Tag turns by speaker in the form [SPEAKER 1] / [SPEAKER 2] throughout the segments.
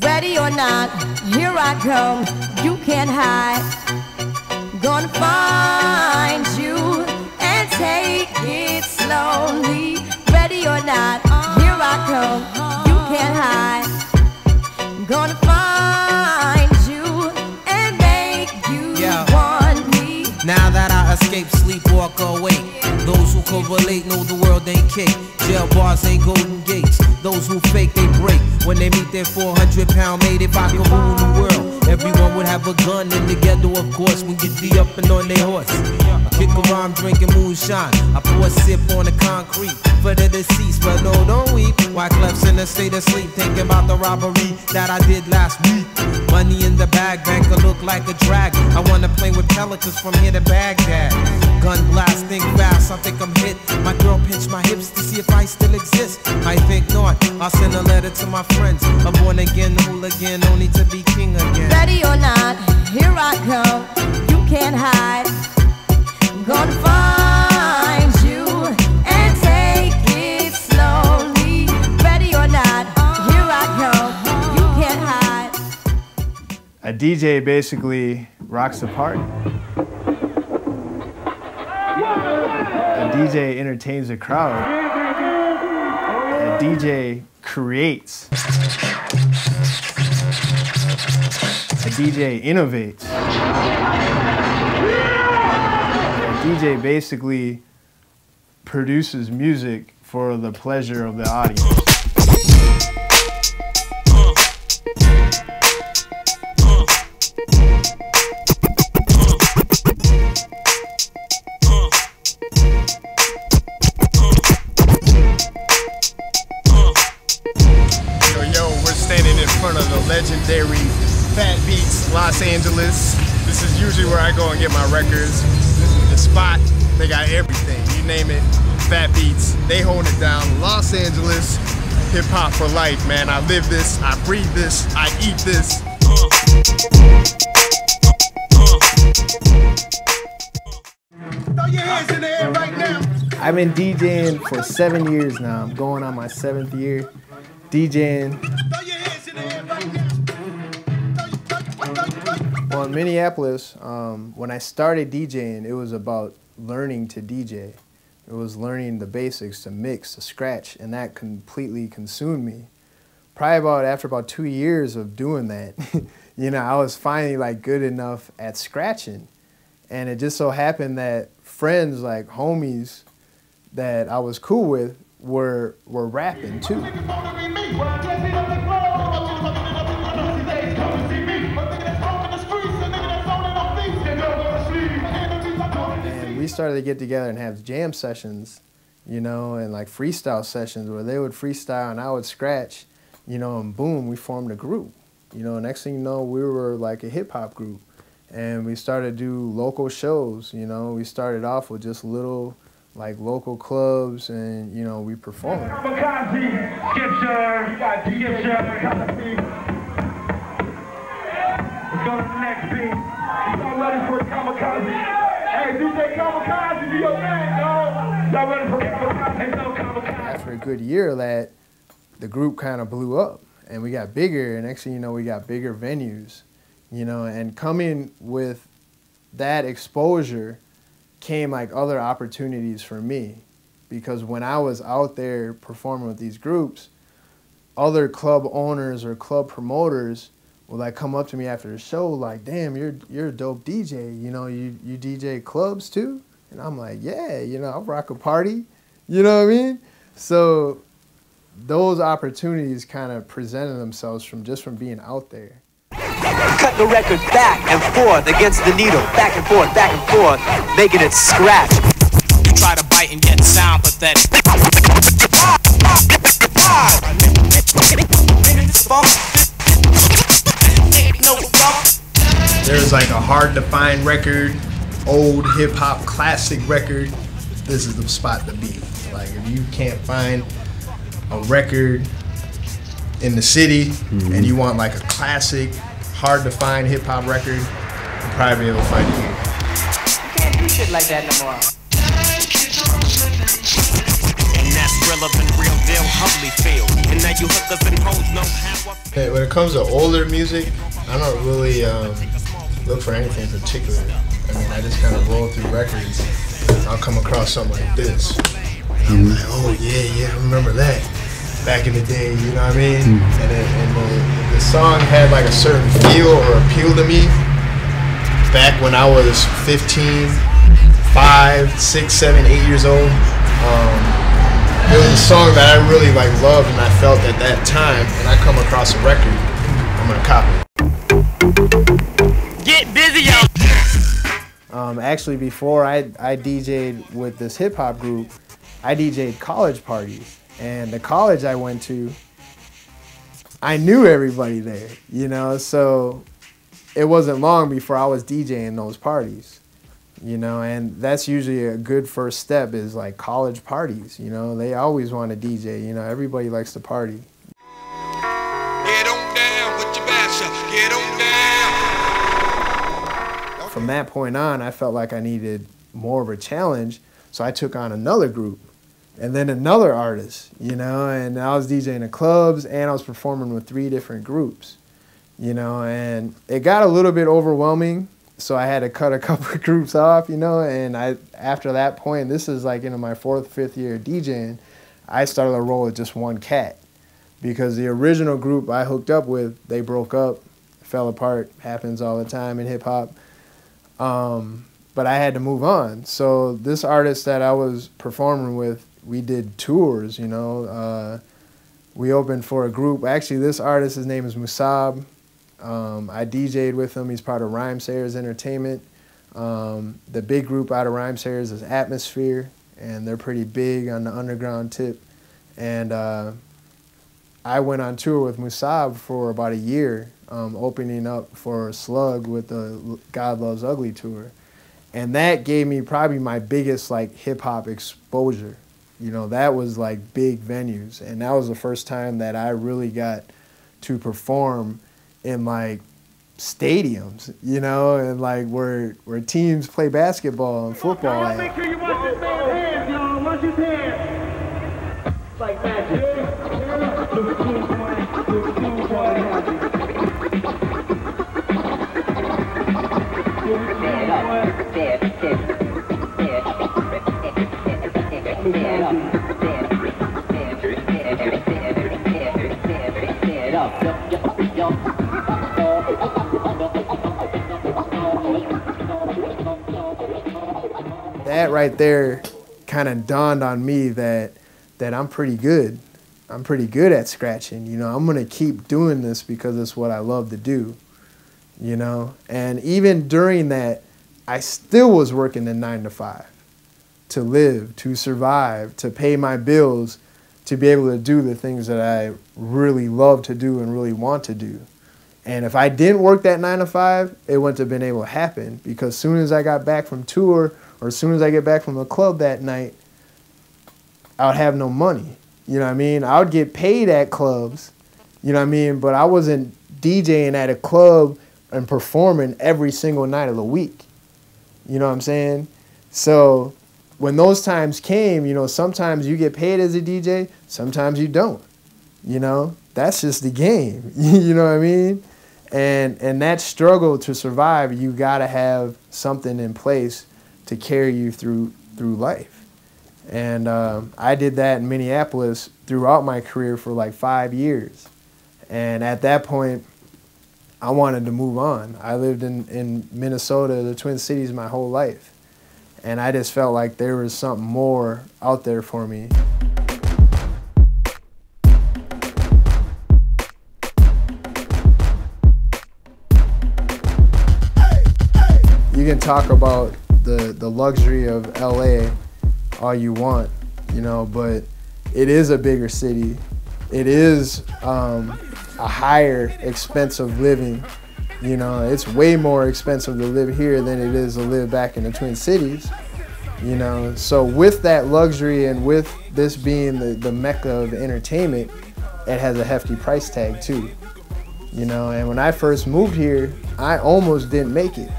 [SPEAKER 1] Ready or not, here I come, you can't hide. Gonna find you and take it slowly. Ready or not, here I come, you can't hide. Gonna find you and make you want me.
[SPEAKER 2] Now that I escape, sleep, walk awake. Those who correlate know the world ain't cake. Jail bars ain't golden gates. Those who fake, they break. When they meet their 400-pound mate, if I could rule the world, everyone would have a gun in the ghetto, of course, when you'd be up and on their horse. I kick around drinking moonshine. I pour a sip on the concrete for the deceased, but no, don't weep. Wyclef's in a state of sleep, thinking about the robbery that I did last week. Money in the bag, banker look like a drag. I wanna play with pelicans from here to Baghdad. Gun blast, think fast, I think I'm hit. My girl pinched my hips to see if I still exist. I think not, I'll send a letter to my friends. A born again hooligan, only to be king again.
[SPEAKER 1] Ready or not, here I come, you can't hide. Gonna find you and take it slowly. Ready or not, here I come, you can't hide.
[SPEAKER 3] A DJ basically rocks the party. A DJ entertains the crowd. A DJ creates. A DJ innovates. A DJ basically produces music for the pleasure of the audience.
[SPEAKER 4] Standing in front of the legendary Fat Beats Los Angeles. This is usually where I go and get my records. This is the spot. They got everything. You name it. Fat Beats. They hold it down. Los Angeles hip hop for life, man. I live this. I breathe this. I eat this. Throw your hands in the air right now.
[SPEAKER 3] I've been DJing for 7 years now. I'm going on my 7th year DJing. Well, in Minneapolis, when I started DJing, it was about learning to DJ. It was learning the basics, to mix, to scratch, and that completely consumed me. Probably after about 2 years of doing that, you know, I was finally like good enough at scratching. And it just so happened that friends, like homies that I was cool with, were rapping too. And we started to get together and have jam sessions, you know, and like freestyle sessions where they would freestyle and I would scratch, you know, and boom, we formed a group. You know, next thing you know, we were like a hip hop group. And we started to do local shows, you know. We started off with just little like local clubs, and you know, we performed.
[SPEAKER 5] Let's go to the next beat. Y'all ready for Kamikaze? Hey, DJ Kamikaze, do your thing, dog. Y'all ready for Kamikaze?
[SPEAKER 3] After a good year of that, the group kind of blew up, and we got bigger, and next thing you know, we got bigger venues, you know, and coming with that exposure came like other opportunities for me, because when I was out there performing with these groups, other club owners or club promoters would like come up to me after the show like, damn, you're a dope DJ, you know, you DJ clubs too? And I'm like, yeah, you know, I'll rock a party, you know what I mean? So those opportunities kind of presented themselves from being out there.
[SPEAKER 6] Cut the record back and forth against the needle, back and forth, making it scratch.
[SPEAKER 2] You try to bite and get sound pathetic.
[SPEAKER 4] There's like a hard to find record, old hip hop classic record. This is the spot to be. Like if you can't find a record in the city and you want like a classic, hard to find hip hop record, you'll probably be able to find it here.
[SPEAKER 6] You can't do shit like that no more.
[SPEAKER 2] And that's relevant, real deal, humbly feel. And now you hookers and hoes know how
[SPEAKER 4] Hey, when it comes to older music, I don't really look for anything in particular. I mean, I just kind of roll through records. I'll come across something like this. And I'm like, oh yeah, I remember that. Back in the day, you know what I mean? And the song had like a certain feel or appeal to me back when I was 15, 5, 6, 7, 8 years old. It was a song that I really like loved and I felt at that time, and I come across a record, I'm gonna copy it.
[SPEAKER 6] Get busy, yo!
[SPEAKER 3] Actually, before I DJ'd with this hip hop group, I DJ'd college parties. And the college I went to, I knew everybody there, you know, so it wasn't long before I was DJing those parties, you know, and that's usually a good first step is like college parties, you know, they always want to DJ, you know, everybody likes to party.
[SPEAKER 7] Get on down with your bass up, get on down.
[SPEAKER 3] From that point on, I felt like I needed more of a challenge, so I took on another group. And then another artist, you know, and I was DJing at clubs and I was performing with 3 different groups, you know, and it got a little bit overwhelming, so I had to cut a couple of groups off, you know, and after that point, this is like into my 4th, 5th year DJing, I started to roll with just one cat because the original group I hooked up with, they broke up, fell apart, happens all the time in hip hop. But I had to move on. So this artist that I was performing with, we did tours, you know. We opened for a group. Actually, this artist, his name is Musab. I DJ'd with him. He's part of Rhymesayers Entertainment. The big group out of Rhymesayers is Atmosphere, and they're pretty big on the underground tip. And I went on tour with Musab for about a year, opening up for Slug with the God Loves Ugly tour. And that gave me probably my biggest like hip-hop exposure. You know, that was like big venues. And that was the first time that I really got to perform in like stadiums, you know, and like where teams play basketball and football at.
[SPEAKER 5] Make sure you watch his hands, y'all. Watch his hands. Like magic.
[SPEAKER 3] That right there kind of dawned on me that I'm pretty good. I'm pretty good at scratching. You know, I'm going to keep doing this because it's what I love to do, you know. And even during that, I still was working the 9 to 5 to live, to survive, to pay my bills, to be able to do the things that I really love to do and really want to do. And if I didn't work that 9 to 5, it wouldn't have been able to happen, because as soon as I got back from tour or as soon as I get back from the club that night, I would have no money. You know what I mean? I would get paid at clubs, you know what I mean? But I wasn't DJing at a club and performing every single night of the week. You know what I'm saying? So when those times came, you know, sometimes you get paid as a DJ, sometimes you don't. You know, that's just the game. You know what I mean? And that struggle to survive, you gotta have something in place to carry you through life. And I did that in Minneapolis throughout my career for like 5 years. And at that point, I wanted to move on. I lived in Minnesota, the Twin Cities, my whole life. And I just felt like there was something more out there for me. You can talk about the luxury of LA all you want, you know, but it is a bigger city. It is a higher expense of living. You know, it's way more expensive to live here than it is to live back in the Twin Cities. You know, so with that luxury and with this being the mecca of entertainment, it has a hefty price tag too. You know, and when I first moved here, I almost didn't make it.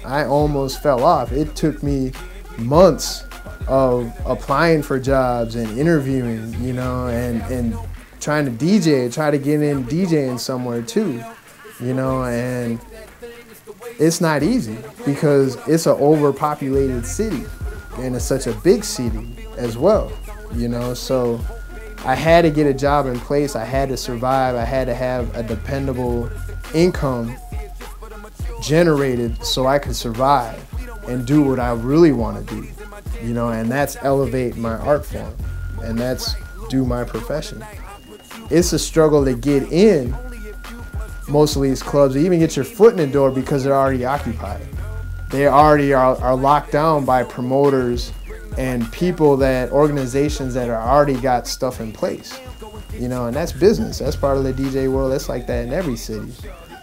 [SPEAKER 3] I almost fell off. It took me months of applying for jobs and interviewing, you know, and trying to DJ, try to get in DJing somewhere too, you know, and it's not easy because it's an overpopulated city and it's such a big city as well, you know. So I had to get a job in place. I had to survive. I had to have a dependable income generated so I could survive and do what I really want to do, you know, and that's elevate my art form and that's do my profession. It's a struggle to get in most of these clubs, even get your foot in the door because they're already occupied. They already are locked down by promoters and people organizations that are already got stuff in place, you know, and that's business. That's part of the DJ world. That's like that in every city.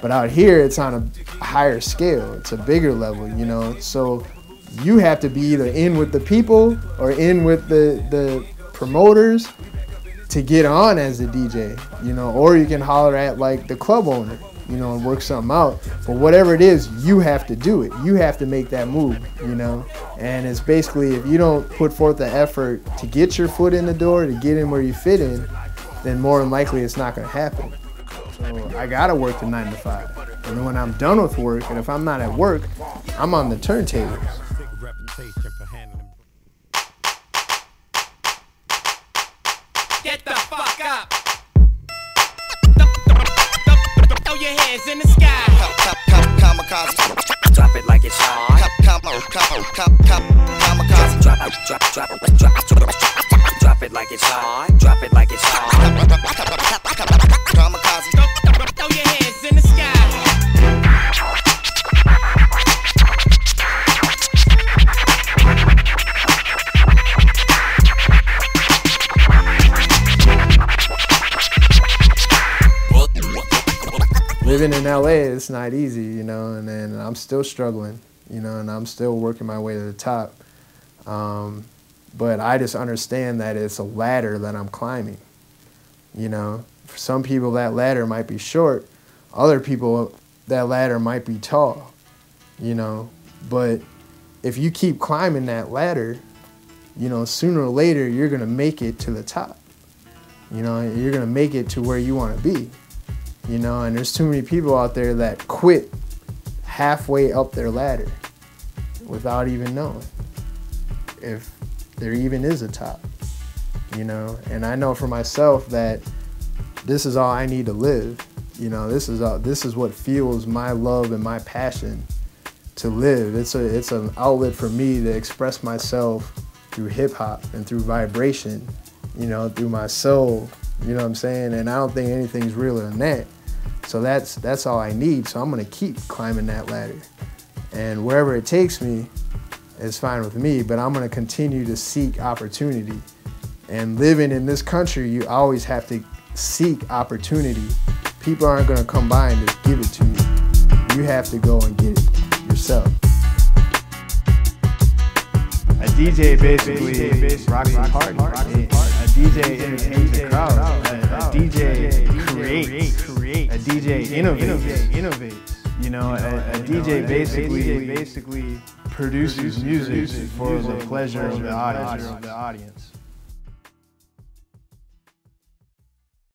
[SPEAKER 3] But out here, it's on a higher scale. It's a bigger level, you know. So you have to be either in with the people or in with the promoters to get on as a DJ, you know, or you can holler at like the club owner, you know, and work something out. But whatever it is, you have to do it. You have to make that move, you know. And it's basically, if you don't put forth the effort to get your foot in the door, to get in where you fit in, then more than likely it's not gonna happen. So I gotta work the 9 to 5. And then when I'm done with work, and if I'm not at work, I'm on the turntables.
[SPEAKER 8] Get the fuck up! Throw your hands in the sky. Kamikaze. Drop it like it's hot. Kamikaze. Drop it like it's hot. Drop it like it's hot. Kamikaze. Throw your hands in the sky.
[SPEAKER 3] Living in LA, it's not easy, you know, and then I'm still struggling, you know, and I'm still working my way to the top. But I just understand that it's a ladder that I'm climbing, you know. For some people, that ladder might be short. Other people, that ladder might be tall, you know. But if you keep climbing that ladder, you know, sooner or later, you're going to make it to the top. You know, you're going to make it to where you want to be. You know, and there's too many people out there that quit halfway up their ladder without even knowing if there even is a top, you know. And I know for myself that this is all I need to live. You know, this is what fuels my love and my passion to live. It's an outlet for me to express myself through hip hop and through vibration, you know, through my soul. You know what I'm saying? And I don't think anything's realer than that. So that's all I need. So I'm gonna keep climbing that ladder. And wherever it takes me is fine with me, but I'm gonna continue to seek opportunity. And living in this country, you always have to seek opportunity. People aren't gonna come by and just give it to you. You have to go and get it yourself. A DJ basically rocks the party. A DJ entertains the crowd. A DJ creates. A DJ innovates. You know, a DJ basically produces music for the pleasure of the audience.